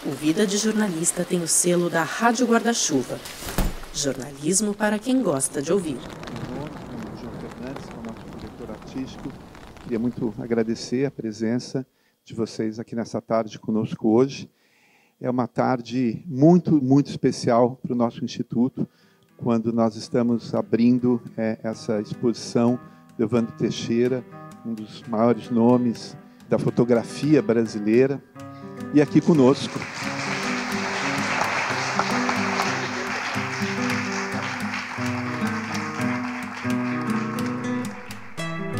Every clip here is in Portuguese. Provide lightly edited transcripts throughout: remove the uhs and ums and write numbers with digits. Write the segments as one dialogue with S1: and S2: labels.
S1: O Vida de Jornalista tem o selo da Rádio Guarda-Chuva. Jornalismo para quem gosta de ouvir.
S2: João Fernandes, que é o nosso diretor artístico. Queria muito agradecer a presença de vocês aqui nessa tarde conosco hoje. É uma tarde muito, muito especial para o nosso Instituto, quando nós estamos abrindo essa exposição do Evandro Teixeira, um dos maiores nomes da fotografia brasileira. E aqui conosco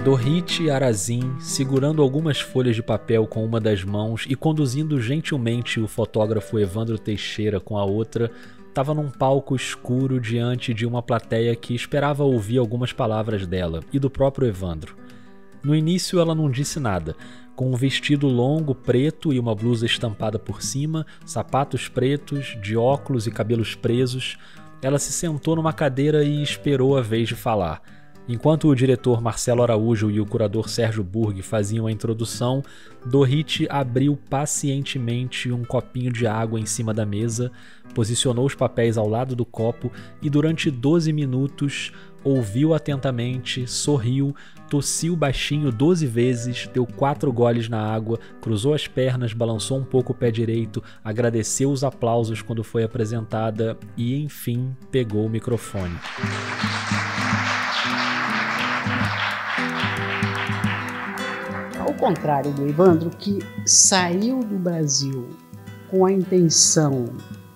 S3: Dorit Arazin, segurando algumas folhas de papel com uma das mãos e conduzindo gentilmente o fotógrafo Evandro Teixeira com a outra, estava num palco escuro diante de uma plateia que esperava ouvir algumas palavras dela e do próprio Evandro. No início ela não disse nada. Com um vestido longo, preto e uma blusa estampada por cima, sapatos pretos, de óculos e cabelos presos, ela se sentou numa cadeira e esperou a vez de falar. Enquanto o diretor Marcelo Araújo e o curador Sérgio Burg faziam a introdução, Dorit abriu pacientemente um copinho de água em cima da mesa, posicionou os papéis ao lado do copo e durante 12 minutos ouviu atentamente, sorriu, tossiu baixinho 12 vezes, deu 4 goles na água, cruzou as pernas, balançou um pouco o pé direito, agradeceu os aplausos quando foi apresentada e, enfim, pegou o microfone.
S4: Ao contrário do Evandro, que saiu do Brasil com a intenção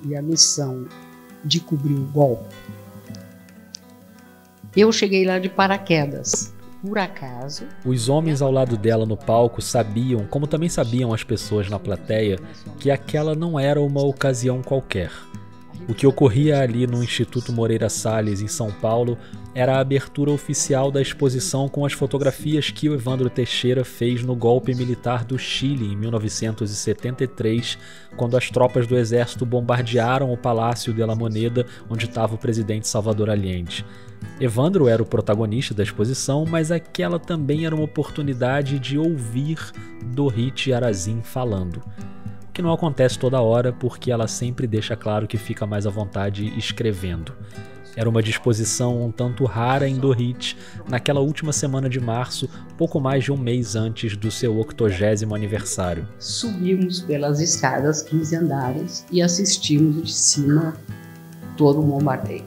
S4: e a missão de cobrir o golpe, eu cheguei lá de paraquedas, por acaso.
S3: Os homens ao lado dela no palco sabiam, como também sabiam as pessoas na plateia, que aquela não era uma ocasião qualquer. O que ocorria ali no Instituto Moreira Salles, em São Paulo, era a abertura oficial da exposição com as fotografias que o Evandro Teixeira fez no golpe militar do Chile em 1973, quando as tropas do exército bombardearam o Palácio de la Moneda, onde estava o presidente Salvador Allende. Evandro era o protagonista da exposição, mas aquela também era uma oportunidade de ouvir Dorit Arazin falando. Que não acontece toda hora, porque ela sempre deixa claro que fica mais à vontade escrevendo. Era uma disposição um tanto rara em Dorit, naquela última semana de março, pouco mais de um mês antes do seu 80º aniversário.
S4: Subimos pelas escadas 15 andares e assistimos de cima todo o bombardeio.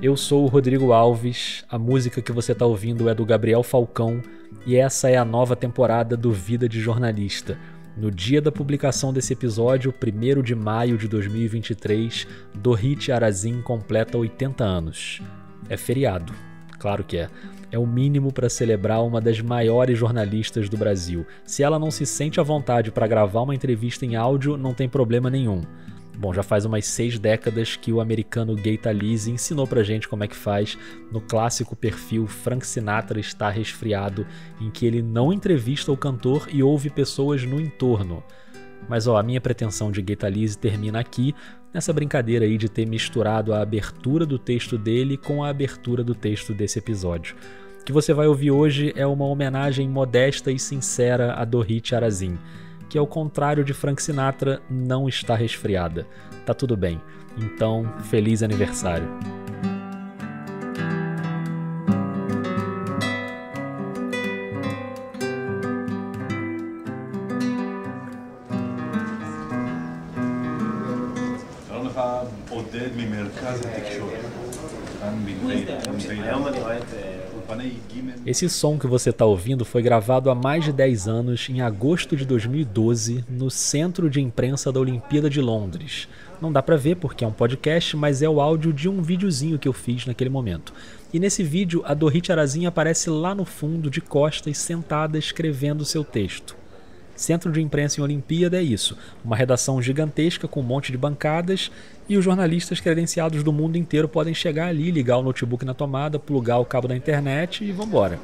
S3: Eu sou o Rodrigo Alves, a música que você está ouvindo é do Gabriel Falcão e essa é a nova temporada do Vida de Jornalista. No dia da publicação desse episódio, 1º de maio de 2023, Dorit Arazin completa 80 anos. É feriado, claro que é. É o mínimo para celebrar uma das maiores jornalistas do Brasil. Se ela não se sente à vontade para gravar uma entrevista em áudio, não tem problema nenhum. Bom, já faz umas 6 décadas que o americano Gay Talese ensinou pra gente como é que faz no clássico perfil Frank Sinatra está resfriado, em que ele não entrevista o cantor e ouve pessoas no entorno. Mas a minha pretensão de Gay Talese termina aqui, nessa brincadeira aí de ter misturado a abertura do texto dele com a abertura do texto desse episódio. O que você vai ouvir hoje é uma homenagem modesta e sincera a Dorit Arazin, que ao contrário de Frank Sinatra, não está resfriada. Tá tudo bem. Então, feliz aniversário. Esse som que você está ouvindo foi gravado há mais de 10 anos, em agosto de 2012, no Centro de Imprensa da Olimpíada de Londres. Não dá para ver porque é um podcast, mas é o áudio de um videozinho que eu fiz naquele momento. E nesse vídeo, a Dorit Arazin aparece lá no fundo, de costas, sentada, escrevendo seu texto. Centro de Imprensa em Olimpíada é isso, uma redação gigantesca com um monte de bancadas e os jornalistas credenciados do mundo inteiro podem chegar ali, ligar o notebook na tomada, plugar o cabo da internet e vambora.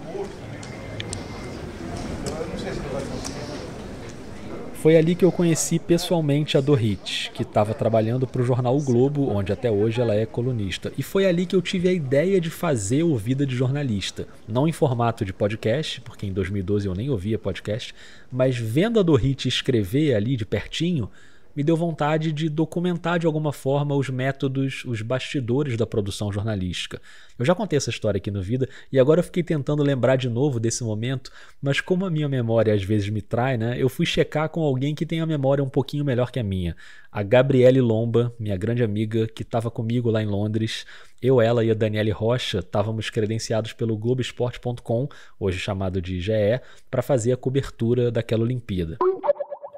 S3: Foi ali que eu conheci pessoalmente a Dorit, que estava trabalhando para o jornal O Globo, onde até hoje ela é colunista. E foi ali que eu tive a ideia de fazer o Vida de Jornalista. Não em formato de podcast, porque em 2012 eu nem ouvia podcast, mas vendo a Dorit escrever ali de pertinho, me deu vontade de documentar de alguma forma os métodos, os bastidores da produção jornalística. Eu já contei essa história aqui no Vida e agora eu fiquei tentando lembrar de novo desse momento, mas como a minha memória às vezes me trai, né, eu fui checar com alguém que tem a memória um pouquinho melhor que a minha. A Gabriele Lomba, minha grande amiga, que estava comigo lá em Londres. Eu, ela e a Daniele Rocha estávamos credenciados pelo Globoesporte.com, hoje chamado de GE, para fazer a cobertura daquela Olimpíada.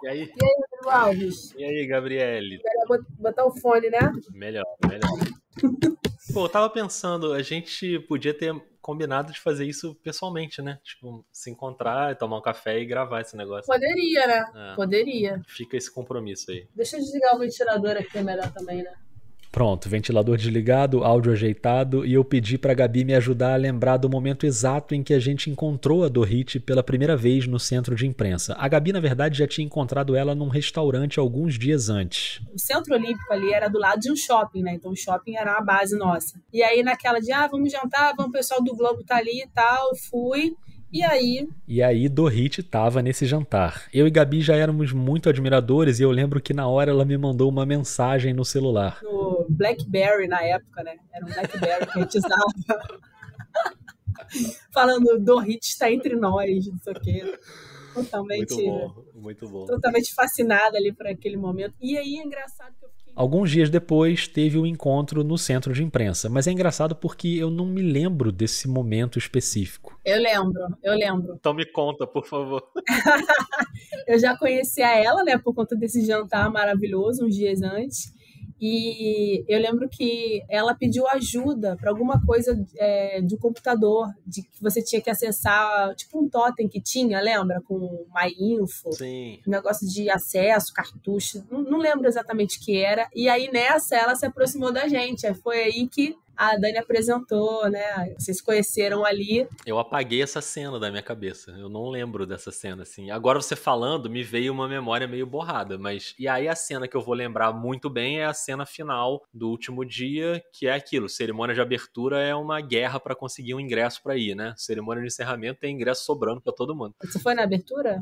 S5: E aí?
S6: Rodrigo Alves?
S5: E aí, Gabriele?
S6: Melhor botar o fone, né?
S5: Melhor. Pô, eu tava pensando, a gente podia ter combinado de fazer isso pessoalmente, né? Tipo, se encontrar, tomar um café e gravar esse negócio.
S6: Poderia, né? Poderia.
S5: Fica esse compromisso aí.
S6: Deixa eu desligar o ventilador aqui, é melhor também, né?
S3: Pronto, ventilador desligado, áudio ajeitado, e eu pedi para a Gabi me ajudar a lembrar do momento exato em que a gente encontrou a Dorit pela primeira vez no centro de imprensa. A Gabi, na verdade, já tinha encontrado ela num restaurante alguns dias antes.
S6: O Centro Olímpico ali era do lado de um shopping, né? Então o shopping era a base nossa. E aí naquela de, vamos jantar, o pessoal do Globo tá ali e tal, fui... E aí
S3: Dorit tava nesse jantar. Eu e Gabi já éramos muito admiradores e eu lembro que na hora ela me mandou uma mensagem no celular.
S6: No BlackBerry na época, né? Era um BlackBerry que a gente usava. Falando, Dorit está entre nós, não sei o quê. Totalmente...
S5: Muito bom.
S6: Totalmente fascinada ali por aquele momento. E aí é engraçado que eu fiquei...
S3: Alguns dias depois teve o encontro no centro de imprensa, mas é engraçado porque eu não me lembro desse momento específico.
S6: Eu lembro.
S5: Então me conta, por favor.
S6: Eu já conhecia ela, né, por conta desse jantar maravilhoso, uns dias antes. E eu lembro que ela pediu ajuda para alguma coisa do computador, de que você tinha que acessar, tipo um totem que tinha, lembra? Com MyInfo.
S5: Sim.
S6: Um negócio de acesso, cartucho. Não lembro exatamente o que era. E aí nessa ela se aproximou da gente. Foi aí que a Dani apresentou, né? Vocês se conheceram ali.
S5: Eu apaguei essa cena da minha cabeça. Eu não lembro dessa cena, assim. Agora você falando, me veio uma memória meio borrada. Mas e aí a cena que eu vou lembrar muito bem é a cena final do último dia, que é aquilo. Cerimônia de abertura é uma guerra para conseguir um ingresso para ir, né? Cerimônia de encerramento tem ingresso sobrando para todo mundo.
S6: Você foi na abertura?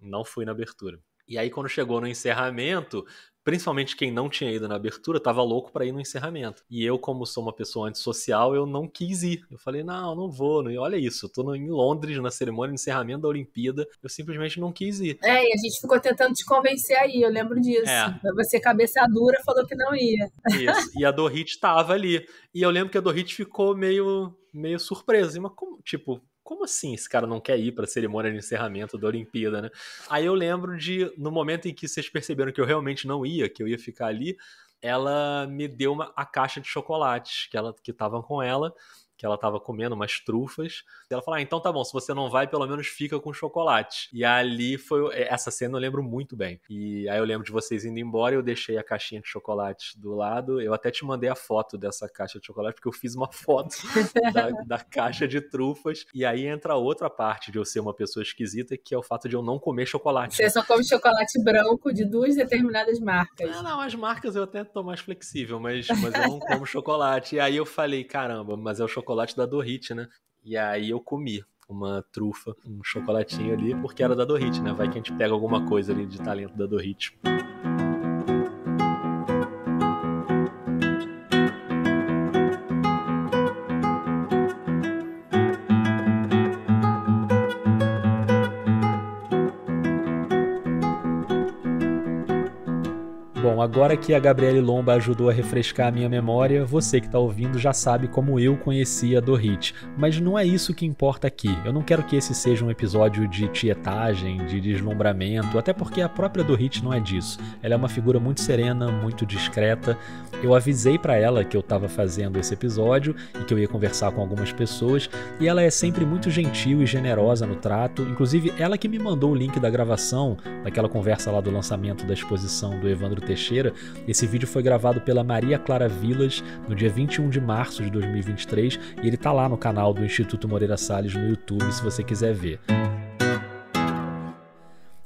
S5: Não fui na abertura. E aí quando chegou no encerramento... Principalmente quem não tinha ido na abertura tava louco pra ir no encerramento. E eu, como sou uma pessoa antissocial, eu não quis ir. Eu falei, não vou. E olha isso, eu tô em Londres, na cerimônia de encerramento da Olimpíada. Eu simplesmente não quis ir.
S6: E a gente ficou tentando te convencer aí, eu lembro disso. Você, cabeça dura, falou que não ia.
S5: Isso, e a Dorit tava ali. E eu lembro que a Dorit ficou meio surpresa. Mas como assim esse cara não quer ir pra cerimônia de encerramento da Olimpíada, né? Aí eu lembro no momento em que vocês perceberam que eu realmente não ia, que eu ia ficar ali, ela me deu a caixa de chocolates que estavam com ela, que ela tava comendo umas trufas. E ela falou, então tá bom, se você não vai, pelo menos fica com chocolate. E ali essa cena eu lembro muito bem. E aí eu lembro de vocês indo embora, eu deixei a caixinha de chocolate do lado. Eu até te mandei a foto dessa caixa de chocolate, porque eu fiz uma foto da caixa de trufas. E aí entra a outra parte de eu ser uma pessoa esquisita, que é o fato de eu não comer chocolate.
S6: Você só come chocolate branco de 2 determinadas marcas.
S5: Não, as marcas eu até tô mais flexível, mas eu não como chocolate. E aí eu falei, caramba, mas é o chocolate da Dorit, né? E aí eu comi uma trufa, um chocolatinho ali, porque era da Dorit, né? Vai que a gente pega alguma coisa ali de talento da Dorit.
S3: Bom, agora que a Gabriele Lomba ajudou a refrescar a minha memória, você que está ouvindo já sabe como eu conheci a Dorit. Mas não é isso que importa aqui. Eu não quero que esse seja um episódio de tietagem, de deslumbramento, até porque a própria Dorit não é disso. Ela é uma figura muito serena, muito discreta. Eu avisei para ela que eu estava fazendo esse episódio e que eu ia conversar com algumas pessoas, e ela é sempre muito gentil e generosa no trato. Inclusive, ela que me mandou o link da gravação daquela conversa lá do lançamento da exposição do Evandro Teixeira. Esse vídeo foi gravado pela Maria Clara Vilas no dia 21 de março de 2023 e ele tá lá no canal do Instituto Moreira Salles no YouTube, se você quiser ver.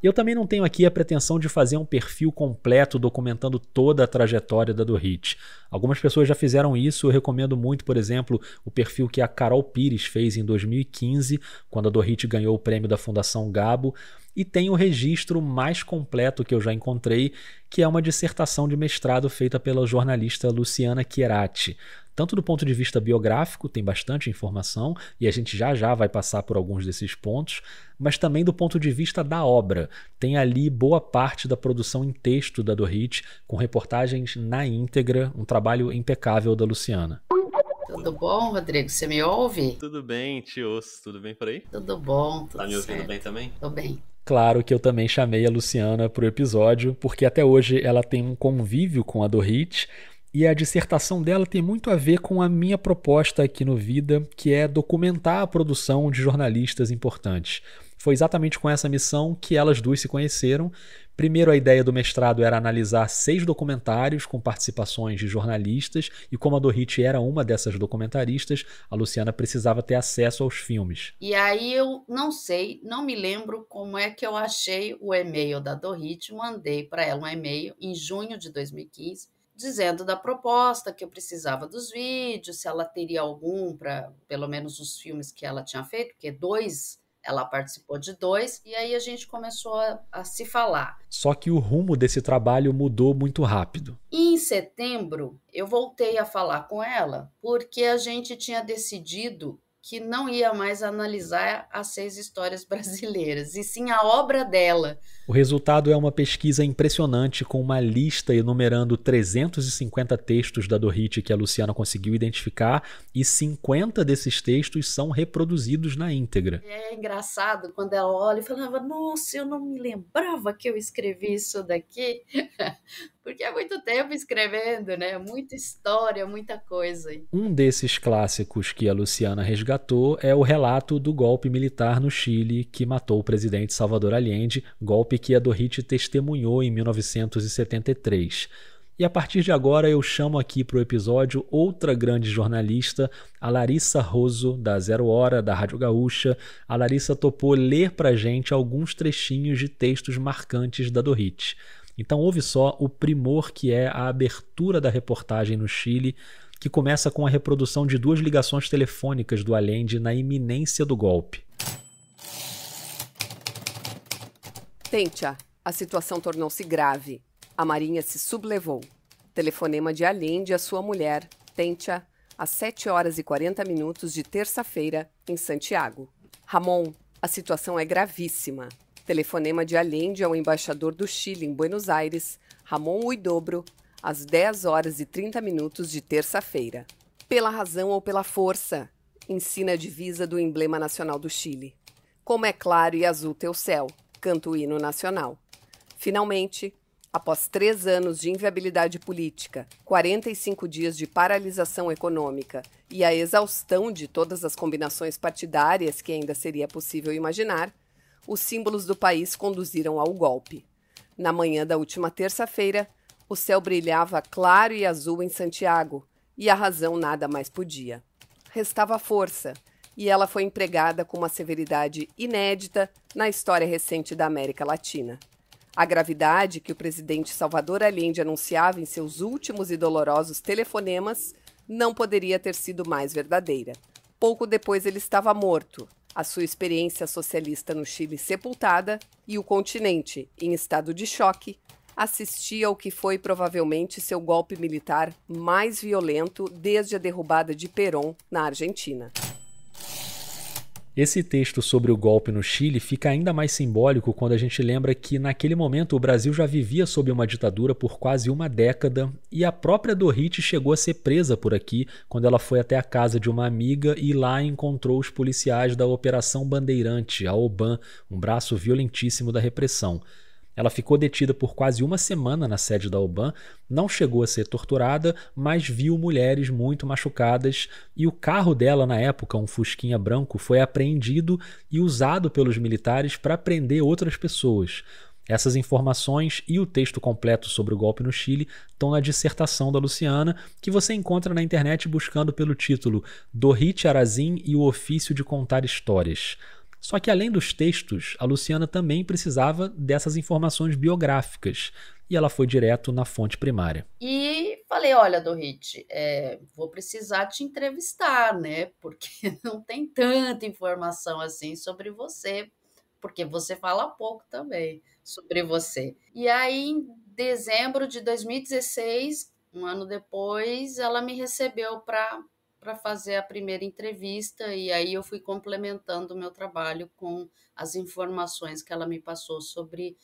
S3: Eu também não tenho aqui a pretensão de fazer um perfil completo documentando toda a trajetória da Dorit. Algumas pessoas já fizeram isso, eu recomendo muito, por exemplo, o perfil que a Carol Pires fez em 2015, quando a Dorit ganhou o prêmio da Fundação Gabo, e tem o registro mais completo que eu já encontrei, que é uma dissertação de mestrado feita pela jornalista Luciana Chierati. Tanto do ponto de vista biográfico, tem bastante informação, e a gente já vai passar por alguns desses pontos, mas também do ponto de vista da obra. Tem ali boa parte da produção em texto da Dorit, com reportagens na íntegra, um trabalho impecável da Luciana.
S7: Tudo bom, Rodrigo? Você me ouve?
S5: Tudo bem, tios. Tudo bem por aí?
S7: Tudo bom, tudo
S5: Tá me ouvindo
S7: certo.
S5: bem também?
S7: Tô bem.
S3: Claro que eu também chamei a Luciana para o episódio, porque até hoje ela tem um convívio com a Dorit, e a dissertação dela tem muito a ver com a minha proposta aqui no Vida, que é documentar a produção de jornalistas importantes. Foi exatamente com essa missão que elas duas se conheceram. Primeiro, a ideia do mestrado era analisar 6 documentários com participações de jornalistas, e como a Dorit era uma dessas documentaristas, a Luciana precisava ter acesso aos filmes.
S7: E aí eu não sei, não me lembro como é que eu achei o e-mail da Dorit, mandei para ela um e-mail em junho de 2015, dizendo da proposta, que eu precisava dos vídeos, se ela teria algum para pelo menos os filmes que ela tinha feito, porque 2... Ela participou de 2, e aí a gente começou a se falar.
S3: Só que o rumo desse trabalho mudou muito rápido.
S7: E em setembro, eu voltei a falar com ela, porque a gente tinha decidido que não ia mais analisar as 6 histórias brasileiras, e sim a obra dela.
S3: O resultado é uma pesquisa impressionante, com uma lista enumerando 350 textos da Dorit que a Luciana conseguiu identificar, e 50 desses textos são reproduzidos na íntegra.
S7: É engraçado quando ela olha e falava, nossa, eu não me lembrava que eu escrevi isso daqui, porque é muito tempo escrevendo, né? Muita história, muita coisa.
S3: Um desses clássicos que a Luciana resgatou é o relato do golpe militar no Chile que matou o presidente Salvador Allende, golpe que a Dorit testemunhou em 1973. E a partir de agora eu chamo aqui para o episódio outra grande jornalista, a Larissa Roso, da Zero Hora, da Rádio Gaúcha. A Larissa topou ler para a gente alguns trechinhos de textos marcantes da Dorit. Então ouve só o primor que é a abertura da reportagem no Chile, que começa com a reprodução de 2 ligações telefônicas do Allende na iminência do golpe.
S8: Tentia, a situação tornou-se grave. A Marinha se sublevou. Telefonema de Allende à sua mulher, Tentia, às 7h40 de terça-feira, em Santiago. Ramon, a situação é gravíssima. Telefonema de Allende ao embaixador do Chile em Buenos Aires, Ramon Huidobro, às 10h30 de terça-feira. Pela razão ou pela força, ensina a divisa do emblema nacional do Chile. Como é claro e azul teu céu, canta o hino nacional. Finalmente, após 3 anos de inviabilidade política, 45 dias de paralisação econômica e a exaustão de todas as combinações partidárias que ainda seria possível imaginar, os símbolos do país conduziram ao golpe. Na manhã da última terça-feira, o céu brilhava claro e azul em Santiago, e a razão nada mais podia. Restava a força, e ela foi empregada com uma severidade inédita na história recente da América Latina. A gravidade que o presidente Salvador Allende anunciava em seus últimos e dolorosos telefonemas não poderia ter sido mais verdadeira. Pouco depois ele estava morto, a sua experiência socialista no Chile sepultada, e o continente, em estado de choque, assistia ao que foi provavelmente seu golpe militar mais violento desde a derrubada de Perón na Argentina.
S3: Esse texto sobre o golpe no Chile fica ainda mais simbólico quando a gente lembra que naquele momento o Brasil já vivia sob uma ditadura por quase uma década, e a própria Dorit chegou a ser presa por aqui quando ela foi até a casa de uma amiga e lá encontrou os policiais da Operação Bandeirante, a OBAN, um braço violentíssimo da repressão. Ela ficou detida por quase uma semana na sede da OBAN, não chegou a ser torturada, mas viu mulheres muito machucadas, e o carro dela na época, um Fusquinha branco, foi apreendido e usado pelos militares para prender outras pessoas. Essas informações e o texto completo sobre o golpe no Chile estão na dissertação da Luciana, que você encontra na internet buscando pelo título Dorit Arazin e o Ofício de Contar Histórias. Só que além dos textos, a Luciana também precisava dessas informações biográficas e ela foi direto na fonte primária.
S7: E falei, olha, Dorit, vou precisar te entrevistar, né? Porque não tem tanta informação assim sobre você, porque você fala pouco também sobre você. E aí, em dezembro de 2016, um ano depois, ela me recebeu para fazer a primeira entrevista, e aí eu fui complementando o meu trabalho com as informações que ela me passou sobre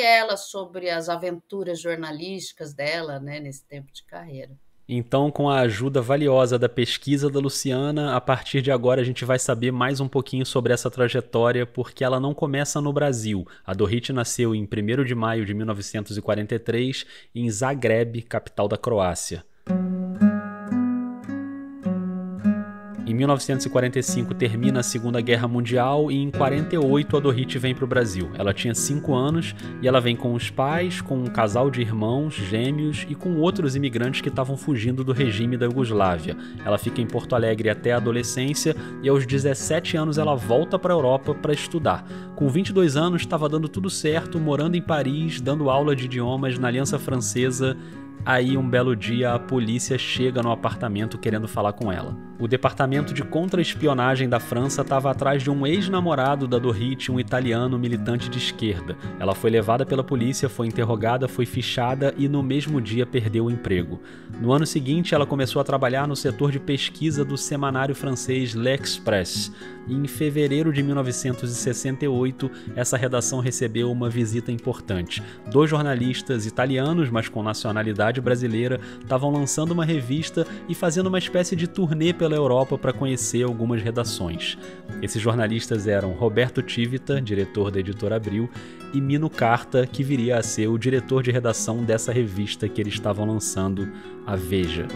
S7: ela, sobre as aventuras jornalísticas dela, né, nesse tempo de carreira.
S3: Então, com a ajuda valiosa da pesquisa da Luciana, a partir de agora a gente vai saber mais um pouquinho sobre essa trajetória, porque ela não começa no Brasil. A Dorit nasceu em 1º de maio de 1943 em Zagreb, capital da Croácia. Em 1945 termina a Segunda Guerra Mundial e em 48 a Dorit vem para o Brasil. Ela tinha 5 anos e ela vem com os pais, com um casal de irmãos gêmeos e com outros imigrantes que estavam fugindo do regime da Iugoslávia. Ela fica em Porto Alegre até a adolescência e aos 17 anos ela volta para a Europa para estudar. Com 22 anos estava dando tudo certo, morando em Paris, dando aula de idiomas na Aliança Francesa. Aí, um belo dia, a polícia chega no apartamento querendo falar com ela. O departamento de contra-espionagem da França estava atrás de um ex-namorado da Dorit, um italiano militante de esquerda. Ela foi levada pela polícia, foi interrogada, foi fichada e no mesmo dia perdeu o emprego. No ano seguinte, ela começou a trabalhar no setor de pesquisa do semanário francês L'Express. E em fevereiro de 1968, essa redação recebeu uma visita importante. 2 jornalistas italianos, mas com nacionalidade brasileira, estavam lançando uma revista e fazendo uma espécie de turnê pela Europa para conhecer algumas redações. Esses jornalistas eram Roberto Tivita, diretor da Editora Abril, e Mino Carta, que viria a ser o diretor de redação dessa revista que eles estavam lançando, a Veja.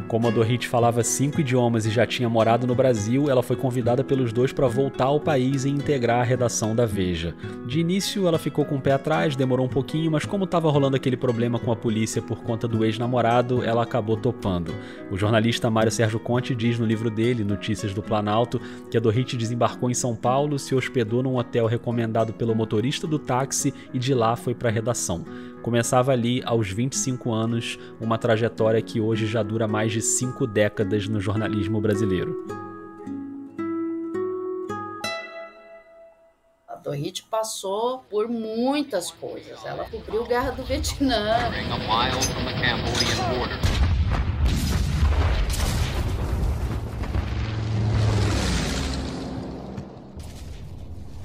S3: Como a Dorit falava 5 idiomas e já tinha morado no Brasil, ela foi convidada pelos 2 para voltar ao país e integrar a redação da Veja. De início, ela ficou com o pé atrás, demorou um pouquinho, mas como estava rolando aquele problema com a polícia por conta do ex-namorado, ela acabou topando. O jornalista Mário Sérgio Conte diz no livro dele, Notícias do Planalto, que a Dorit desembarcou em São Paulo, se hospedou num hotel recomendado pelo motorista do táxi e de lá foi para a redação. Começava ali, aos 25 anos, uma trajetória que hoje já dura mais de 5 décadas no jornalismo brasileiro.
S7: A Dorit passou por muitas coisas. Ela cobriu a Guerra do Vietnã.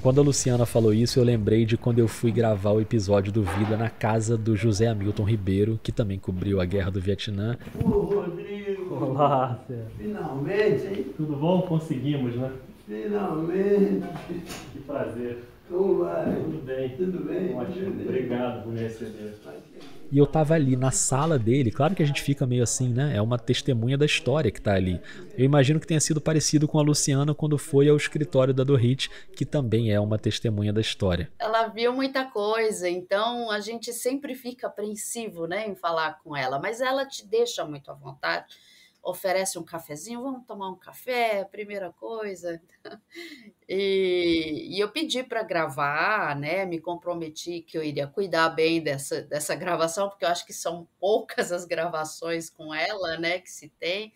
S3: Quando a Luciana falou isso, eu lembrei de quando eu fui gravar o episódio do Vida na casa do José Hamilton Ribeiro, que também cobriu a Guerra do Vietnã.
S9: Ô, Rodrigo!
S3: Olá, Cé.
S9: Finalmente, hein?
S3: Tudo bom? Conseguimos, né?
S9: Finalmente!
S3: Que prazer.
S9: Como vai?
S3: Tudo bem.
S9: Tudo bem?
S3: Ótimo. Obrigado por me receber. E eu tava ali na sala dele, claro que a gente fica meio assim, né? É uma testemunha da história que tá ali. Eu imagino que tenha sido parecido com a Luciana quando foi ao escritório da Dorit, que também é uma testemunha da história.
S7: Ela viu muita coisa, então a gente sempre fica apreensivo, né, em falar com ela, mas ela te deixa muito à vontade, oferece um cafezinho, vamos tomar um café, primeira coisa. E eu pedi para gravar, né? Me comprometi que eu iria cuidar bem dessa gravação, porque eu acho que são poucas as gravações com ela, né, que se tem.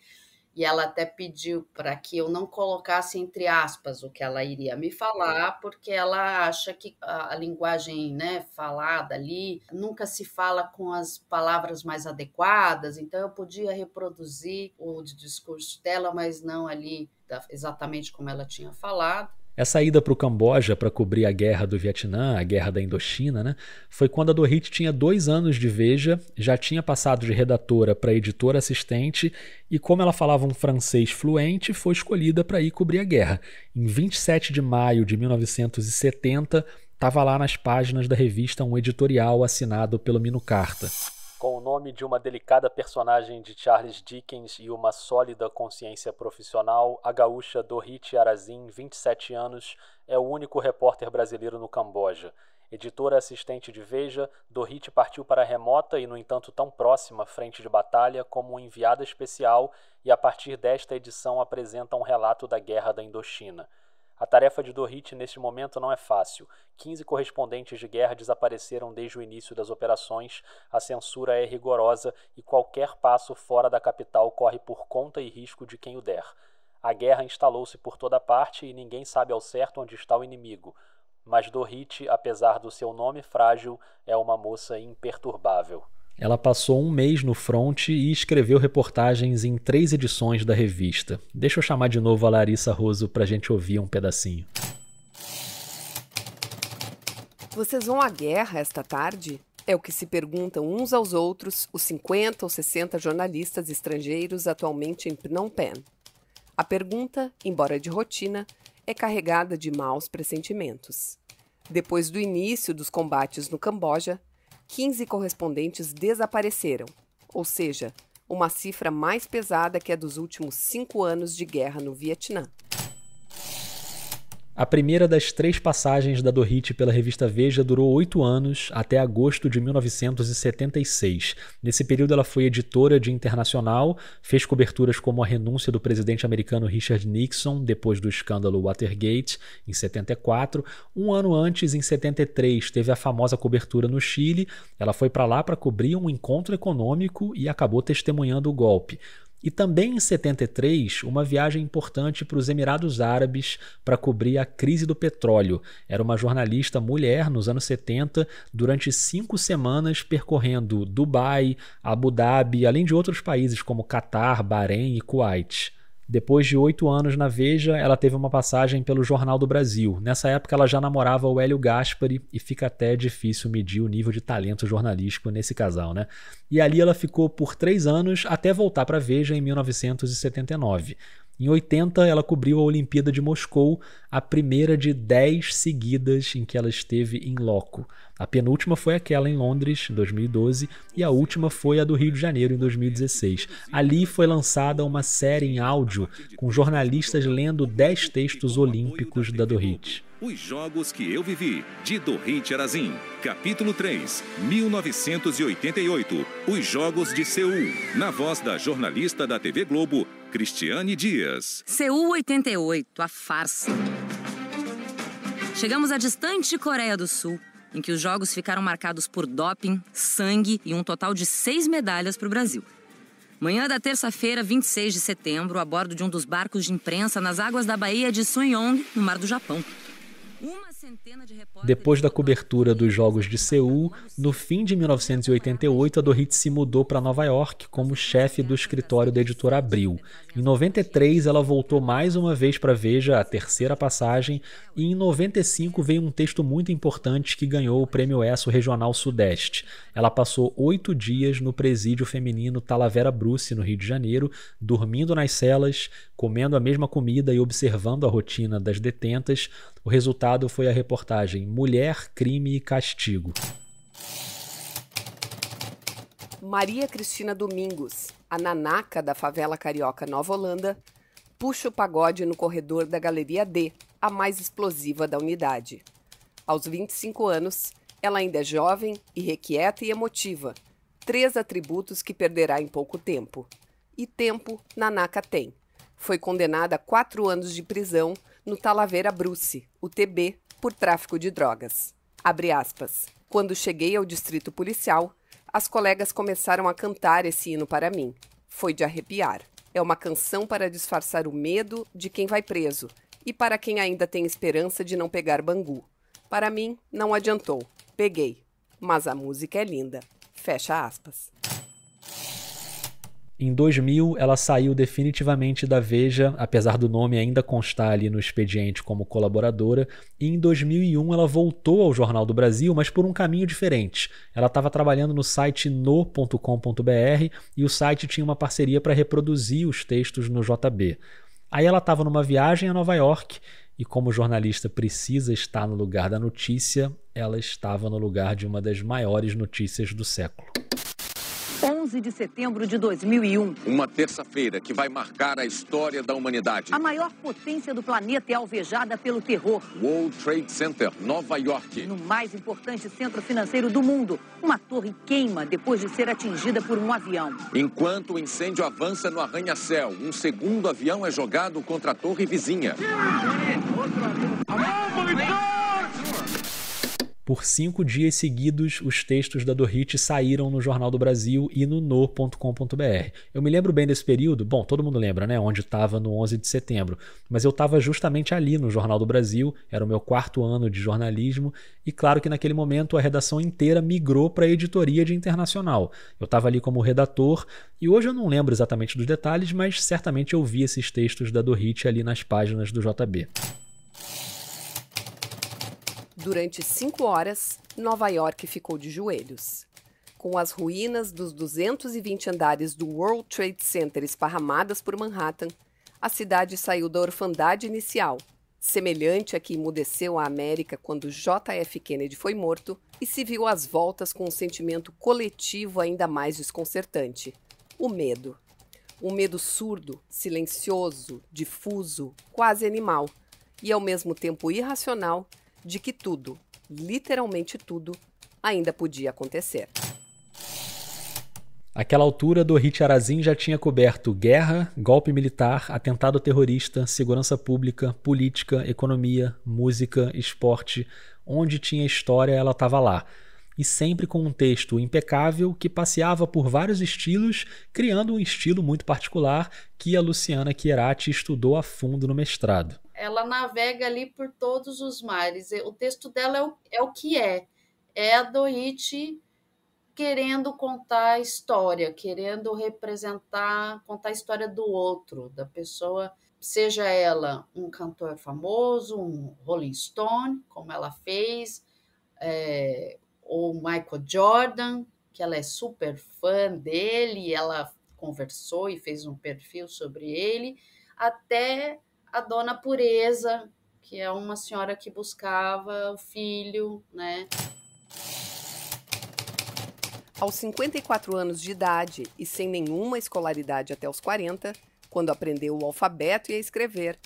S7: E ela até pediu para que eu não colocasse entre aspas o que ela iria me falar, porque ela acha que a linguagem, né, falada ali nunca se fala com as palavras mais adequadas, então eu podia reproduzir o discurso dela, mas não ali exatamente como ela tinha falado.
S3: Essa ida para o Camboja para cobrir a Guerra do Vietnã, a Guerra da Indochina, né, foi quando a Dorit tinha 2 anos de Veja, já tinha passado de redatora para editora assistente e como ela falava um francês fluente, foi escolhida para ir cobrir a guerra. Em 27 de maio de 1970, estava lá nas páginas da revista um editorial assinado pelo Mino Carta. Com o nome de uma delicada personagem de Charles Dickens e uma sólida consciência profissional, a gaúcha Dorit Arazin, 27 anos, é o único repórter brasileiro no Camboja. Editora assistente de Veja, Dorit partiu para a remota e, no entanto, tão próxima frente de batalha como um enviada especial e, a partir desta edição, apresenta um relato da Guerra da Indochina. A tarefa de Dorit neste momento não é fácil. 15 correspondentes de guerra desapareceram desde o início das operações, a censura é rigorosa e qualquer passo fora da capital corre por conta e risco de quem o der. A guerra instalou-se por toda parte e ninguém sabe ao certo onde está o inimigo. Mas Dorit, apesar do seu nome frágil, é uma moça imperturbável. Ela passou um mês no front e escreveu reportagens em 3 edições da revista. Deixa eu chamar de novo a Larissa Roso para a gente ouvir um pedacinho.
S8: Vocês vão à guerra esta tarde? É o que se perguntam uns aos outros os 50 ou 60 jornalistas estrangeiros atualmente em Phnom Penh. A pergunta, embora de rotina, é carregada de maus pressentimentos. Depois do início dos combates no Camboja, 15 correspondentes desapareceram, ou seja, uma cifra mais pesada que a dos últimos 5 anos de guerra no Vietnã.
S3: A primeira das 3 passagens da Dorit pela revista Veja durou 8 anos, até agosto de 1976. Nesse período ela foi editora de Internacional, fez coberturas como a renúncia do presidente americano Richard Nixon, depois do escândalo Watergate, em 74. Um ano antes, em 73, teve a famosa cobertura no Chile. Ela foi para lá para cobrir um encontro econômico e acabou testemunhando o golpe. E também em 73, uma viagem importante para os Emirados Árabes para cobrir a crise do petróleo. Era uma jornalista mulher nos anos 70, durante 5 semanas percorrendo Dubai, Abu Dhabi, além de outros países como Catar, Bahrein e Kuwait. Depois de 8 anos na Veja, ela teve uma passagem pelo Jornal do Brasil. Nessa época ela já namorava o Hélio Gaspari e fica até difícil medir o nível de talento jornalístico nesse casal, né? E ali ela ficou por 3 anos até voltar para a Veja em 1979. Em 80, ela cobriu a Olimpíada de Moscou, a primeira de 10 seguidas em que ela esteve em loco. A penúltima foi aquela em Londres, em 2012, e a última foi a do Rio de Janeiro, em 2016. Ali foi lançada uma série em áudio com jornalistas lendo 10 textos olímpicos da Dorit.
S10: Os Jogos que Eu Vivi, de Dorit Arazin. Capítulo 3, 1988. Os Jogos de Seul. Na voz da jornalista da TV Globo, Cristiane Dias.
S11: Seul 88, a farsa. Chegamos à distante Coreia do Sul, em que os jogos ficaram marcados por doping, sangue e um total de 6 medalhas para o Brasil. Manhã da terça-feira, 26 de setembro, a bordo de um dos barcos de imprensa nas águas da Baía de Sunyong, no Mar do Japão.
S3: Depois da cobertura dos Jogos de Seul, no fim de 1988, a Dorit se mudou para Nova York como chefe do escritório da editora Abril. Em 93, ela voltou mais uma vez para a Veja, a 3ª passagem, e em 95 veio um texto muito importante que ganhou o Prêmio ESSO Regional Sudeste. Ela passou 8 dias no presídio feminino Talavera Bruce, no Rio de Janeiro, dormindo nas celas, comendo a mesma comida e observando a rotina das detentas. O resultado foi a reportagem Mulher, Crime e Castigo.
S8: Maria Cristina Domingos, a nanaca da favela carioca Nova Holanda, puxa o pagode no corredor da Galeria D, a mais explosiva da unidade. Aos 25 anos, ela ainda é jovem, irrequieta e emotiva. 3 atributos que perderá em pouco tempo. E tempo, nanaca tem. Foi condenada a 4 anos de prisão no Talavera Bruce, o TB, por tráfico de drogas. Abre aspas. Quando cheguei ao distrito policial, as colegas começaram a cantar esse hino para mim. Foi de arrepiar. É uma canção para disfarçar o medo de quem vai preso e para quem ainda tem esperança de não pegar Bangu. Para mim, não adiantou. Peguei. Mas a música é linda. Fecha aspas.
S3: Em 2000, ela saiu definitivamente da Veja, apesar do nome ainda constar ali no expediente como colaboradora, e em 2001 ela voltou ao Jornal do Brasil, mas por um caminho diferente. Ela estava trabalhando no site no.com.br e o site tinha uma parceria para reproduzir os textos no JB. Aí ela estava numa viagem a Nova York e, como jornalista precisa estar no lugar da notícia, ela estava no lugar de uma das maiores notícias do século.
S12: 11 de setembro de 2001.
S13: Uma terça-feira que vai marcar a história da humanidade.
S12: A maior potência do planeta é alvejada pelo terror.
S13: World Trade Center, Nova York.
S12: No mais importante centro financeiro do mundo, uma torre queima depois de ser atingida por um avião.
S13: Enquanto o incêndio avança no arranha-céu, um segundo avião é jogado contra a torre vizinha.
S3: Por 5 dias seguidos, os textos da Dorit saíram no Jornal do Brasil e no no.com.br. Eu me lembro bem desse período, bom, todo mundo lembra, né, onde estava no 11 de setembro, mas eu estava justamente ali no Jornal do Brasil, era o meu 4º ano de jornalismo, e claro que naquele momento a redação inteira migrou para a editoria de internacional. Eu estava ali como redator, e hoje eu não lembro exatamente dos detalhes, mas certamente eu vi esses textos da Dorit ali nas páginas do JB.
S8: Durante 5 horas, Nova York ficou de joelhos. Com as ruínas dos 220 andares do World Trade Center esparramadas por Manhattan, a cidade saiu da orfandade inicial, semelhante a que emudeceu a América quando J.F. Kennedy foi morto, e se viu às voltas com um sentimento coletivo ainda mais desconcertante: o medo. Um medo surdo, silencioso, difuso, quase animal, e ao mesmo tempo irracional, de que tudo, literalmente tudo, ainda podia acontecer.
S3: Àquela altura, Dorit Arazin já tinha coberto guerra, golpe militar, atentado terrorista, segurança pública, política, economia, música, esporte. Onde tinha história, ela estava lá. E sempre com um texto impecável que passeava por vários estilos, criando um estilo muito particular que a Luciana Chierati estudou a fundo no mestrado.
S7: Ela navega ali por todos os mares. O texto dela é o que é. É a Dorit querendo contar a história, querendo representar, contar a história do outro, da pessoa, seja ela um cantor famoso, um Rolling Stone, como ela fez, ou Michael Jordan, que ela é super fã dele, ela conversou e fez um perfil sobre ele, até a Dona Pureza, que é uma senhora que buscava o filho, né?
S8: Aos 54 anos de idade e sem nenhuma escolaridade até os 40, quando aprendeu o alfabeto e a escrever,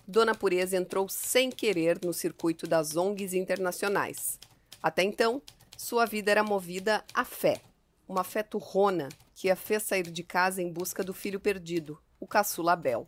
S8: Dona Pureza entrou sem querer no circuito das ONGs internacionais. Até então, sua vida era movida à fé, uma fé turrona que a fez sair de casa em busca do filho perdido, o caçula Abel.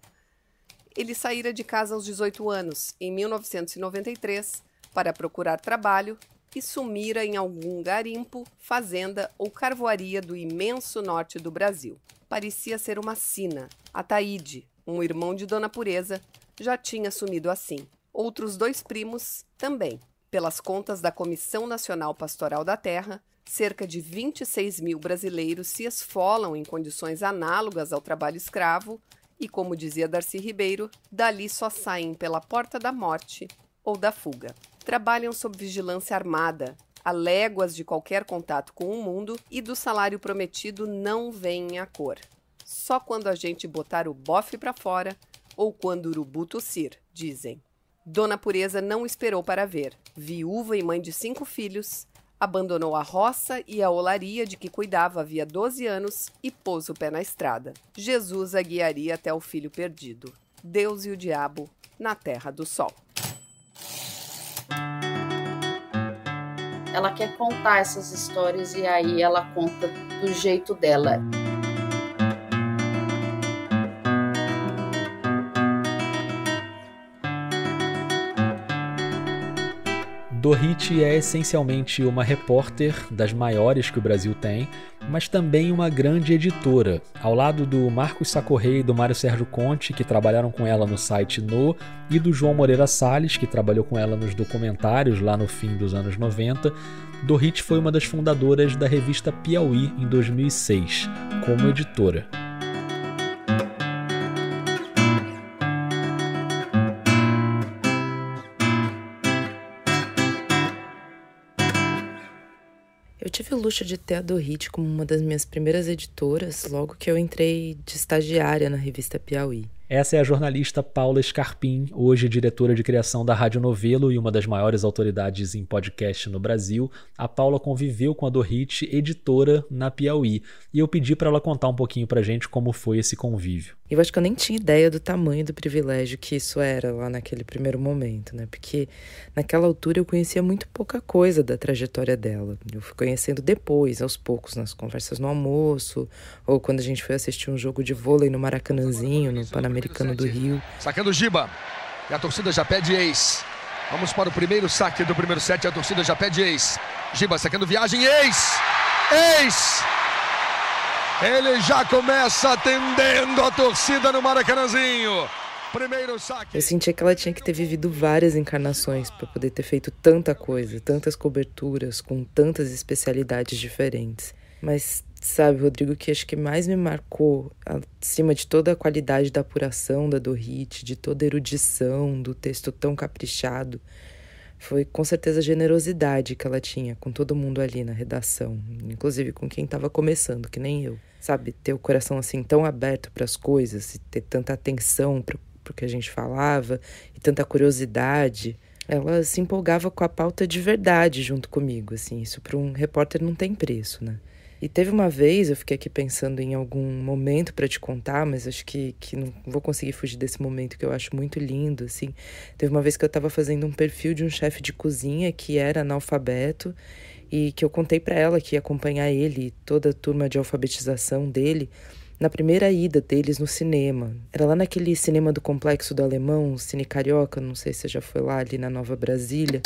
S8: Ele saíra de casa aos 18 anos, em 1993, para procurar trabalho e sumira em algum garimpo, fazenda ou carvoaria do imenso norte do Brasil. Parecia ser uma sina. Ataíde, um irmão de Dona Pureza, já tinha sumido assim. Outros 2 primos também. Pelas contas da Comissão Nacional Pastoral da Terra, cerca de 26 mil brasileiros se esfolam em condições análogas ao trabalho escravo e, como dizia Darcy Ribeiro, dali só saem pela porta da morte ou da fuga. Trabalham sob vigilância armada, a léguas de qualquer contato com o mundo, e do salário prometido não vem a cor. Só quando a gente botar o bofe para fora ou quando o urubu tossir, dizem. Dona Pureza não esperou para ver. Viúva e mãe de 5 filhos, abandonou a roça e a olaria de que cuidava havia 12 anos e pôs o pé na estrada. Jesus a guiaria até o filho perdido. Deus e o diabo na terra do sol.
S7: Ela quer contar essas histórias e aí ela conta do jeito dela.
S3: Dorit é essencialmente uma repórter das maiores que o Brasil tem, mas também uma grande editora, ao lado do Marcos Sacorrei e do Mário Sérgio Conte, que trabalharam com ela no site No, e do João Moreira Salles, que trabalhou com ela nos documentários lá no fim dos anos 90. Dorit foi uma das fundadoras da revista Piauí em 2006, como editora.
S1: Eu tive o luxo de ter a Dorit como uma das minhas primeiras editoras logo que eu entrei de estagiária na revista Piauí.
S3: Essa é a jornalista Paula Scarpim, hoje diretora de criação da Rádio Novelo e uma das maiores autoridades em podcast no Brasil. A Paula conviveu com a Dorit, editora na Piauí, e eu pedi para ela contar um pouquinho pra gente como foi esse convívio.
S14: Eu acho que eu nem tinha ideia do tamanho do privilégio que isso era lá naquele primeiro momento, né? Porque naquela altura eu conhecia muito pouca coisa da trajetória dela. Eu fui conhecendo depois, aos poucos, nas conversas no almoço, ou quando a gente foi assistir um jogo de vôlei no Maracanãzinho, no Pan-Americano do Rio.
S15: Sacando o Giba, e a torcida já pede ex. Vamos para o primeiro saque do primeiro set, a torcida já pede ex. Giba sacando viagem, ex! Ex! Ele já começa atendendo a torcida no Maracanãzinho. Primeiro saque.
S14: Eu sentia que ela tinha que ter vivido várias encarnações para poder ter feito tanta coisa, tantas coberturas, com tantas especialidades diferentes. Mas, sabe, Rodrigo, que acho que mais me marcou, acima de toda a qualidade da apuração da Dorit, de toda a erudição, do texto tão caprichado, foi com certeza a generosidade que ela tinha com todo mundo ali na redação, inclusive com quem estava começando, que nem eu. Sabe, ter o coração assim tão aberto para as coisas e ter tanta atenção para o que a gente falava e tanta curiosidade. Ela se empolgava com a pauta de verdade junto comigo, assim, isso para um repórter não tem preço, né? E teve uma vez, eu fiquei aqui pensando em algum momento para te contar, mas acho que não vou conseguir fugir desse momento que eu acho muito lindo, assim. Teve uma vez que eu estava fazendo um perfil de um chefe de cozinha que era analfabeto e que eu contei para ela que ia acompanhar ele, toda a turma de alfabetização dele, na primeira ida deles no cinema. Era lá naquele cinema do Complexo do Alemão, Cine Carioca, não sei se você já foi lá, ali na Nova Brasília.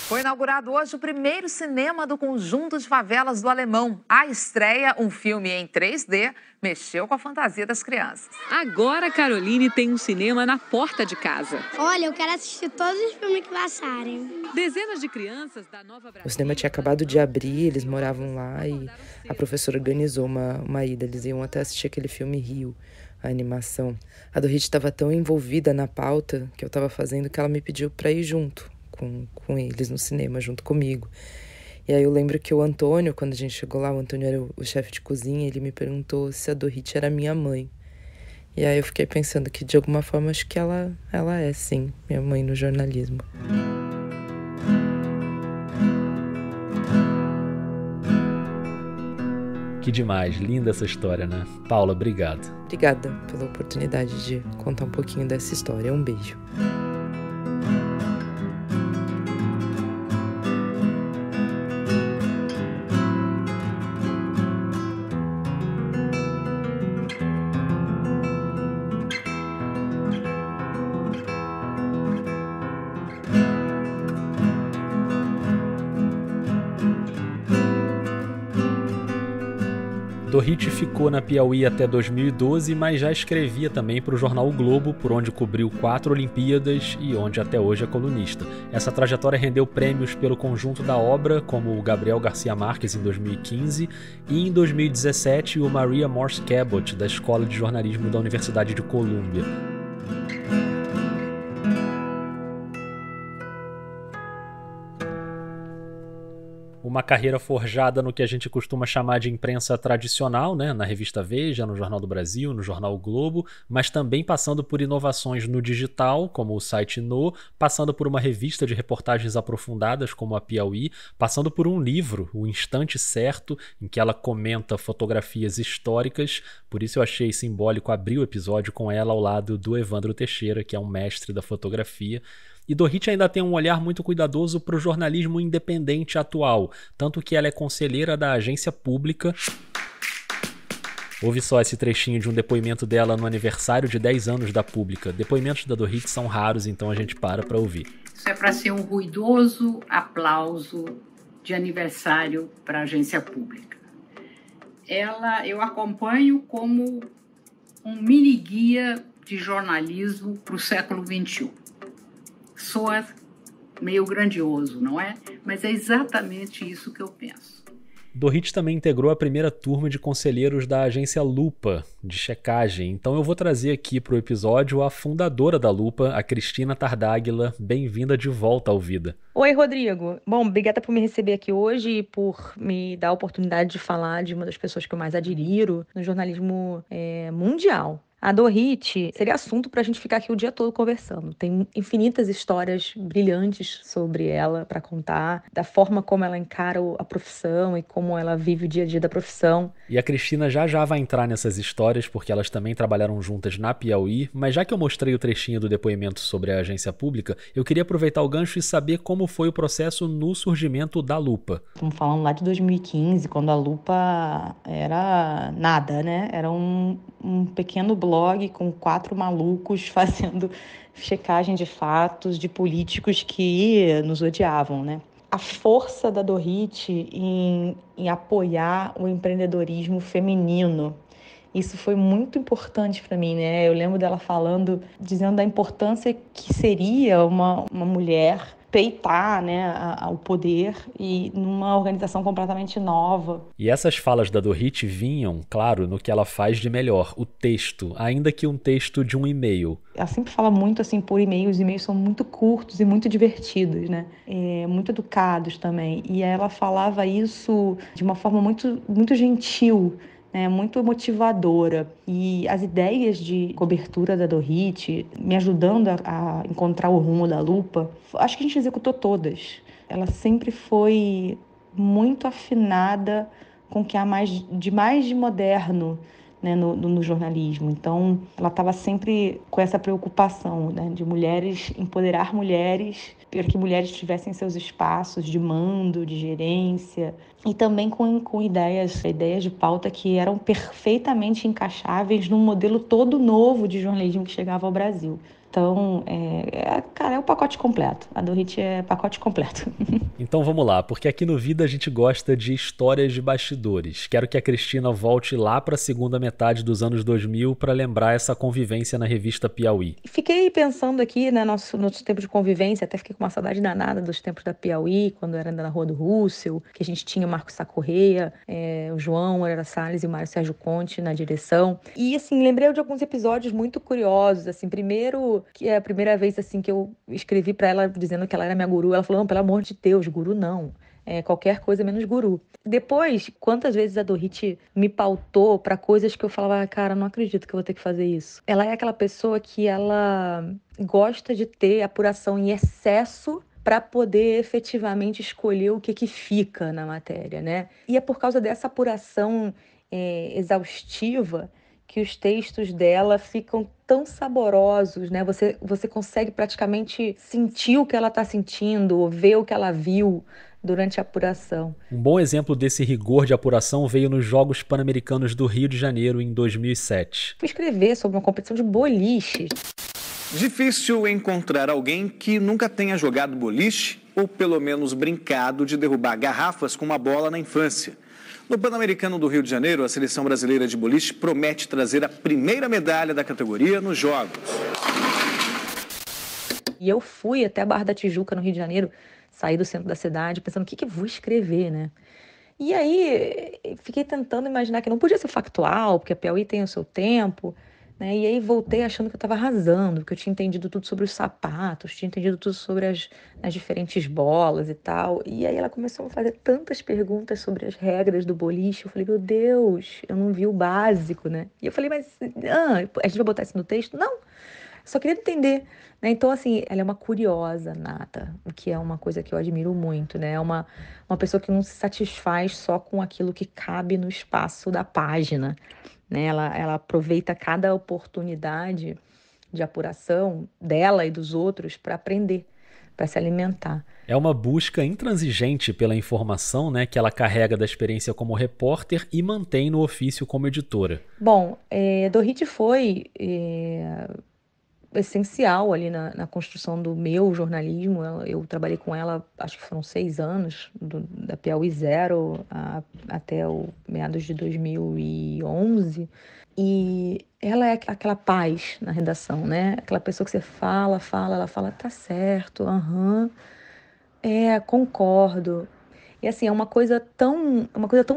S16: Foi inaugurado hoje o primeiro cinema do Conjunto de Favelas do Alemão. A estreia, um filme em 3D, mexeu com a fantasia das crianças.
S17: Agora Caroline tem um cinema na porta de casa.
S18: Olha, eu quero assistir todos os filmes que passarem.
S17: Dezenas de crianças da Nova Brasília.
S14: O cinema tinha acabado de abrir, eles moravam lá e a professora organizou uma ida. Eles iam até assistir aquele filme Rio, a animação. A Dorit estava tão envolvida na pauta que eu estava fazendo que ela me pediu para ir junto com eles no cinema, junto comigo. E aí eu lembro que o Antônio, quando a gente chegou lá, o Antônio era o chefe de cozinha, ele me perguntou se a Dorit era minha mãe. E aí eu fiquei pensando que, de alguma forma, acho que ela é, sim, minha mãe no jornalismo.
S3: Que demais, linda essa história, né? Paula, obrigado.
S14: Obrigada pela oportunidade de contar um pouquinho dessa história. Um beijo.
S3: Dorit ficou na Piauí até 2012, mas já escrevia também para o jornal O Globo, por onde cobriu 4 Olimpíadas e onde até hoje é colunista. Essa trajetória rendeu prêmios pelo conjunto da obra, como o Gabriel Garcia Marques em 2015 e em 2017 o Maria Morse Cabot, da Escola de Jornalismo da Universidade de Colômbia. Uma carreira forjada no que a gente costuma chamar de imprensa tradicional, né? Na revista Veja, no Jornal do Brasil, no Jornal o Globo, mas também passando por inovações no digital, como o site No, passando por uma revista de reportagens aprofundadas, como a Piauí, passando por um livro, O Instante Certo, em que ela comenta fotografias históricas. Por isso eu achei simbólico abrir o episódio com ela ao lado do Evandro Teixeira, que é um mestre da fotografia. E Dorit ainda tem um olhar muito cuidadoso para o jornalismo independente atual, tanto que ela é conselheira da agência pública. Ouve só esse trechinho de um depoimento dela no aniversário de 10 anos da Pública. Depoimentos da Dorit são raros, então a gente para ouvir.
S19: Isso é para ser um ruidoso aplauso de aniversário para a agência pública. Eu acompanho como um mini guia de jornalismo para o século XXI. Soa meio grandioso, não é? Mas é exatamente isso que eu penso.
S3: Dorit também integrou a primeira turma de conselheiros da agência Lupa, de checagem. Então eu vou trazer aqui para o episódio a fundadora da Lupa, a Cristina Tardáguila. Bem-vinda de volta ao Vida.
S20: Oi, Rodrigo. Bom, obrigada por me receber aqui hoje e por me dar a oportunidade de falar de uma das pessoas que eu mais admiro no jornalismo mundial. A Dorit seria assunto para a gente ficar aqui o dia todo conversando. Tem infinitas histórias brilhantes sobre ela para contar, da forma como ela encara a profissão e como ela vive o dia a dia da profissão.
S3: E a Cristina já vai entrar nessas histórias, porque elas também trabalharam juntas na Piauí, mas já que eu mostrei o trechinho do depoimento sobre a agência pública, eu queria aproveitar o gancho e saber como foi o processo no surgimento da Lupa.
S20: Estamos falando lá de 2015, quando a Lupa era nada, né? Era um pequeno blog com 4 malucos fazendo checagem de fatos de políticos que nos odiavam, né? A força da Dorit em apoiar o empreendedorismo feminino, isso foi muito importante para mim, né? Eu lembro dela dizendo da importância que seria uma mulher peitar, né, ao poder e numa organização completamente nova.
S3: E essas falas da Dorit vinham, claro, no que ela faz de melhor, o texto, ainda que um texto de um e-mail.
S20: Ela sempre fala muito assim por e-mail, os e-mails são muito curtos e muito divertidos, né? Muito educados também. E ela falava isso de uma forma muito, muito gentil, muito motivadora. E as ideias de cobertura da Dorit, me ajudando a encontrar o rumo da Lupa, acho que a gente executou todas. Ela sempre foi muito afinada com o que há mais de moderno, né, no jornalismo. Então, ela estava sempre com essa preocupação, né, de empoderar mulheres, para que mulheres tivessem seus espaços de mando, de gerência, e também com ideias de pauta que eram perfeitamente encaixáveis num modelo todo novo de jornalismo que chegava ao Brasil. Então, é o pacote completo. A Dorit é pacote completo.
S3: Então vamos lá, porque aqui no Vida a gente gosta de histórias de bastidores. Quero que a Cristina volte lá para a segunda metade dos anos 2000 para lembrar essa convivência na revista Piauí.
S20: Fiquei pensando aqui, né, nosso tempo de convivência, até fiquei com uma saudade danada dos tempos da Piauí, quando era na Rua do Russell, que a gente tinha o Marcos Sá Correia, o João Moreira Salles e o Mário Sérgio Conte na direção. E, assim, lembrei de alguns episódios muito curiosos, assim, primeiro, que é a primeira vez, assim, que eu escrevi para ela dizendo que ela era minha guru, ela falou, não, pelo amor de Deus, guru não. Qualquer coisa menos guru. Depois, quantas vezes a Dorit me pautou para coisas que eu falava, cara, não acredito que eu vou ter que fazer isso. Ela é aquela pessoa que ela gosta de ter apuração em excesso para poder efetivamente escolher o que fica na matéria, né? E é por causa dessa apuração exaustiva que os textos dela ficam tão saborosos, né? Você consegue praticamente sentir o que ela está sentindo, ver o que ela viu durante a apuração.
S3: Um bom exemplo desse rigor de apuração veio nos Jogos Pan-Americanos do Rio de Janeiro em 2007.
S20: Fui escrever sobre uma competição de boliche.
S21: Difícil encontrar alguém que nunca tenha jogado boliche ou pelo menos brincado de derrubar garrafas com uma bola na infância. No Pan-Americano do Rio de Janeiro, a seleção brasileira de boliche promete trazer a primeira medalha da categoria nos Jogos.
S20: E eu fui até a Barra da Tijuca, no Rio de Janeiro, saí do centro da cidade pensando o que eu vou escrever, né? E aí fiquei tentando imaginar que não podia ser factual, porque a Piauí tem o seu tempo, né? E aí voltei achando que eu estava arrasando, que eu tinha entendido tudo sobre os sapatos, tinha entendido tudo sobre as diferentes bolas e tal. E aí ela começou a fazer tantas perguntas sobre as regras do boliche. Eu falei, meu Deus, eu não vi o básico, né? E eu falei, mas a gente vai botar isso no texto? Não, só queria entender, né? Então, assim, ela é uma curiosa nata, o que é uma coisa que eu admiro muito, né? É uma pessoa que não se satisfaz só com aquilo que cabe no espaço da página, né? Ela aproveita cada oportunidade de apuração dela e dos outros para aprender, para se alimentar.
S3: É uma busca intransigente pela informação, né, que ela carrega da experiência como repórter e mantém no ofício como editora.
S20: Bom, Dorit foi essencial ali na construção do meu jornalismo. Eu trabalhei com ela, acho que foram 6 anos, da Piauí Zero até o meados de 2011. E ela é aquela paz na redação, né? Aquela pessoa que você ela fala, tá certo, concordo. E assim, é uma coisa tão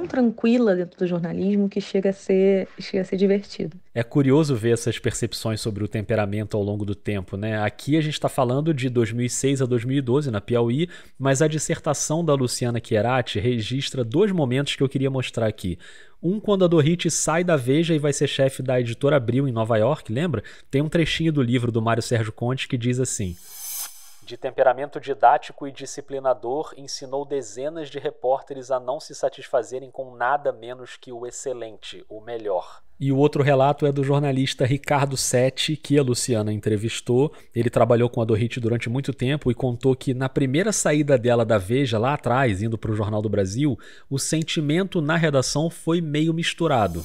S20: tranquila dentro do jornalismo que chega a ser divertido.
S3: É curioso ver essas percepções sobre o temperamento ao longo do tempo, né? Aqui a gente está falando de 2006 a 2012 na Piauí, mas a dissertação da Luciana Chiarati registra 2 momentos que eu queria mostrar aqui. Um, quando a Dorit sai da Veja e vai ser chefe da editora Abril em Nova York, lembra? Tem um trechinho do livro do Mário Sérgio Conte que diz assim: de temperamento didático e disciplinador, ensinou dezenas de repórteres a não se satisfazerem com nada menos que o excelente, o melhor. E o outro relato é do jornalista Ricardo Setti, que a Luciana entrevistou. Ele trabalhou com a Dorit durante muito tempo e contou que na primeira saída dela da Veja, lá atrás, indo para o Jornal do Brasil, o sentimento na redação foi meio misturado.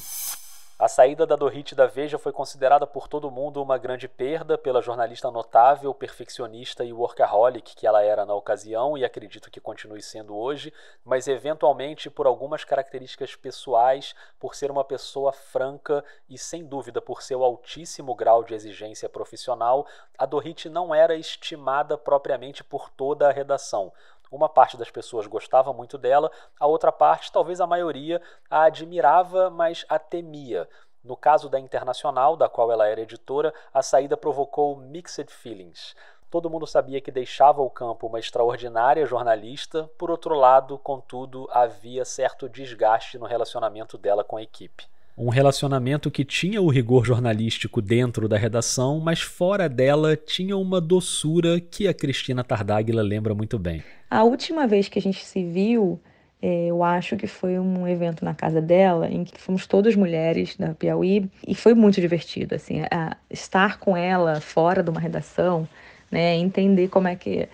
S3: A saída da Dorit da Veja foi considerada por todo mundo uma grande perda pela jornalista notável, perfeccionista e workaholic que ela era na ocasião e acredito que continue sendo hoje, mas eventualmente por algumas características pessoais, por ser uma pessoa franca e sem dúvida por seu altíssimo grau de exigência profissional, a Dorit não era estimada propriamente por toda a redação. Uma parte das pessoas gostava muito dela, a outra parte, talvez a maioria, a admirava, mas a temia. No caso da Internacional, da qual ela era editora, a saída provocou mixed feelings. Todo mundo sabia que deixava o campo uma extraordinária jornalista, por outro lado, contudo, havia certo desgaste no relacionamento dela com a equipe. Um relacionamento que tinha o rigor jornalístico dentro da redação, mas fora dela tinha uma doçura que a Cristina Tardáguila lembra muito bem.
S20: A última vez que a gente se viu, eu acho que foi um evento na casa dela, em que fomos todas mulheres da Piauí, e foi muito divertido, assim, estar com ela fora de uma redação, né, entender como é que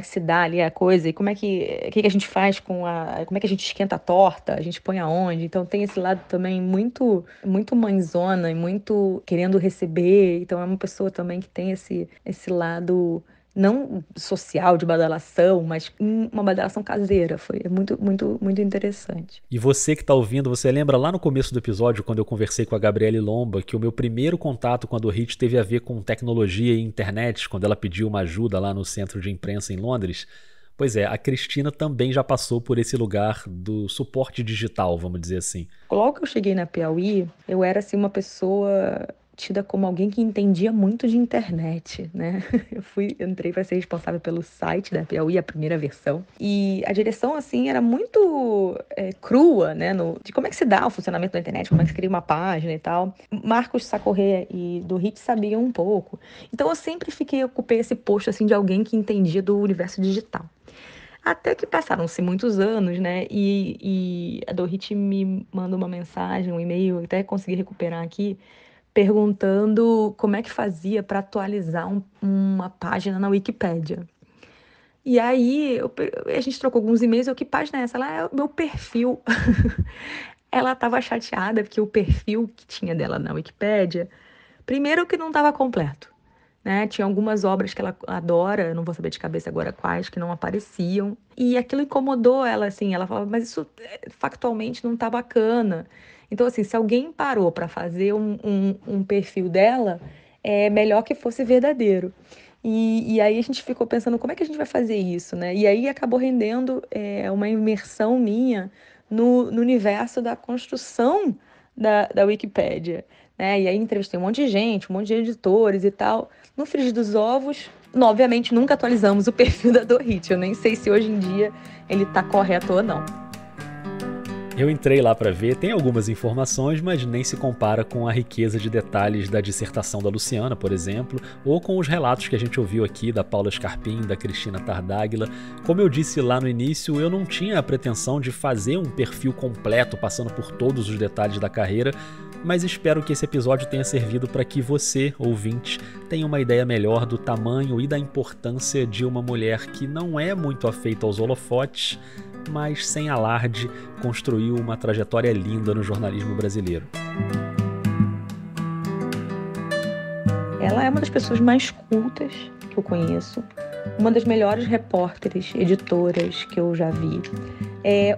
S20: se dá ali a coisa e o que a gente faz como é que a gente esquenta a torta, a gente põe aonde. Então tem esse lado também muito, muito mãezona e muito querendo receber. Então é uma pessoa também que tem esse lado não social de badalação, mas uma badalação caseira. Foi muito, muito, muito interessante.
S3: E você que está ouvindo, você lembra lá no começo do episódio, quando eu conversei com a Gabriele Lomba, que o meu primeiro contato com a Dorit teve a ver com tecnologia e internet, quando ela pediu uma ajuda lá no centro de imprensa em Londres? Pois é, a Cristina também já passou por esse lugar do suporte digital, vamos dizer assim.
S20: Logo que eu cheguei na Piauí, eu era assim uma pessoa tida como alguém que entendia muito de internet, né? Entrei para ser responsável pelo site da Piauí, a primeira versão, e a direção, assim, era muito crua, né? De como é que se dá o funcionamento da internet, como é que se cria uma página e tal. Marcos Sacorrêa e Dorit sabiam um pouco. Então eu sempre ocupei esse posto, assim, de alguém que entendia do universo digital. Até que passaram-se muitos anos, né? E a Dorit me manda uma mensagem, um e-mail, até consegui recuperar aqui, perguntando como é que fazia para atualizar uma página na Wikipédia. E aí a gente trocou alguns e-mails. Que página é essa? Ela é o meu perfil. Ela estava chateada porque o perfil que tinha dela na Wikipédia, primeiro que não estava completo, né? Tinha algumas obras que ela adora, eu não vou saber de cabeça agora quais, que não apareciam. E aquilo incomodou ela, assim. Ela falava, mas isso factualmente não está bacana. Então, assim, se alguém parou para fazer um perfil dela, é melhor que fosse verdadeiro. E aí a gente ficou pensando, como é que a gente vai fazer isso, né? E aí acabou rendendo uma imersão minha no universo da construção da Wikipédia, né? E aí entrevistei um monte de gente, um monte de editores e tal. No frigir dos ovos, obviamente nunca atualizamos o perfil da Dorit. Eu nem sei se hoje em dia ele está correto ou não.
S3: Eu entrei lá para ver, tem algumas informações, mas nem se compara com a riqueza de detalhes da dissertação da Luciana, por exemplo, ou com os relatos que a gente ouviu aqui da Paula Scarpim, da Cristina Tardáguila. Como eu disse lá no início, eu não tinha a pretensão de fazer um perfil completo, passando por todos os detalhes da carreira, mas espero que esse episódio tenha servido para que você, ouvinte, tenha uma ideia melhor do tamanho e da importância de uma mulher que não é muito afeita aos holofotes, mas sem alarde construiu uma trajetória linda no jornalismo brasileiro.
S20: Ela é uma das pessoas mais cultas que eu conheço, uma das melhores repórteres, editoras que eu já vi.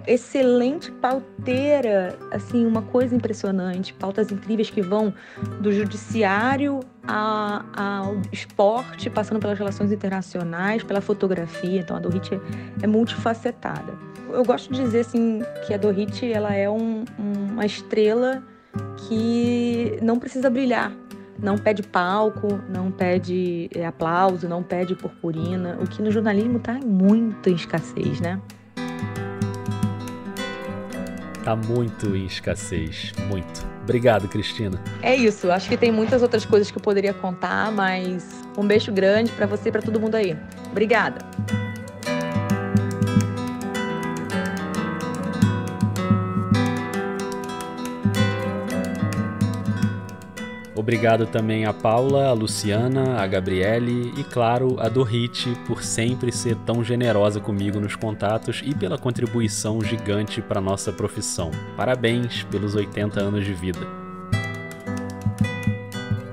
S20: Excelente pauteira, assim, uma coisa impressionante, pautas incríveis que vão do judiciário ao esporte, passando pelas relações internacionais, pela fotografia. Então a Dorit é multifacetada. Eu gosto de dizer assim, que a Dorit ela é uma estrela que não precisa brilhar, não pede palco, não pede aplauso, não pede purpurina, o que no jornalismo está muito em escassez, né?
S3: Tá muito em escassez, muito. Obrigado, Cristina.
S20: É isso, acho que tem muitas outras coisas que eu poderia contar, mas um beijo grande para você e para todo mundo aí. Obrigada.
S3: Obrigado também a Paula, a Luciana, a Gabriele e, claro, a Dorit por sempre ser tão generosa comigo nos contatos e pela contribuição gigante para nossa profissão. Parabéns pelos 80 anos de vida.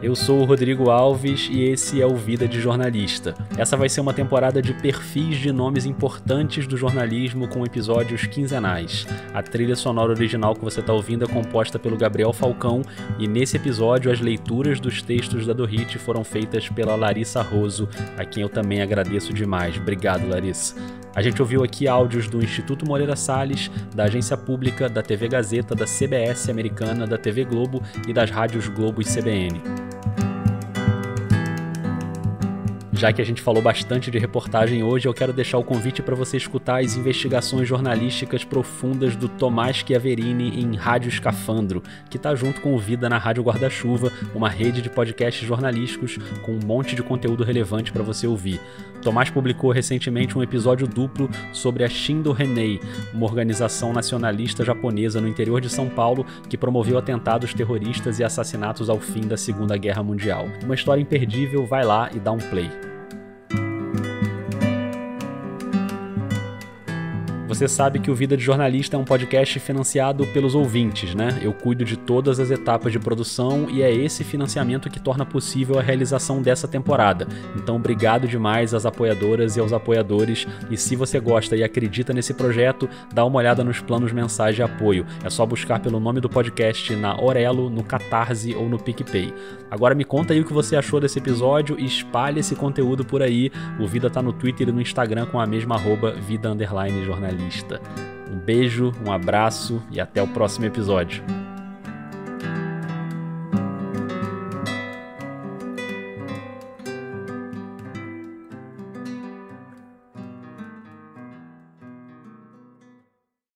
S3: Eu sou o Rodrigo Alves e esse é o Vida de Jornalista. Essa vai ser uma temporada de perfis de nomes importantes do jornalismo com episódios quinzenais. A trilha sonora original que você está ouvindo é composta pelo Gabriel Falcão e nesse episódio as leituras dos textos da Dorit foram feitas pela Larissa Roso, a quem eu também agradeço demais. Obrigado, Larissa. A gente ouviu aqui áudios do Instituto Moreira Salles, da Agência Pública, da TV Gazeta, da CBS Americana, da TV Globo e das rádios Globo e CBN. Já que a gente falou bastante de reportagem hoje, eu quero deixar o convite para você escutar as investigações jornalísticas profundas do Tomás Chiaverini em Rádio Escafandro, que está junto com o Vida na Rádio Guarda-Chuva, uma rede de podcasts jornalísticos com um monte de conteúdo relevante para você ouvir. Tomás publicou recentemente um episódio duplo sobre a Shindo Renei, uma organização nacionalista japonesa no interior de São Paulo que promoveu atentados terroristas e assassinatos ao fim da Segunda Guerra Mundial. Uma história imperdível, vai lá e dá um play. Você sabe que o Vida de Jornalista é um podcast financiado pelos ouvintes, né? Eu cuido de todas as etapas de produção e é esse financiamento que torna possível a realização dessa temporada. Então, obrigado demais às apoiadoras e aos apoiadores. E se você gosta e acredita nesse projeto, dá uma olhada nos planos mensais de apoio. É só buscar pelo nome do podcast na Orelo, no Catarse ou no PicPay. Agora me conta aí o que você achou desse episódio e espalhe esse conteúdo por aí. O Vida tá no Twitter e no Instagram com a mesma @vida_jornalista. Um beijo, um abraço e até o próximo episódio.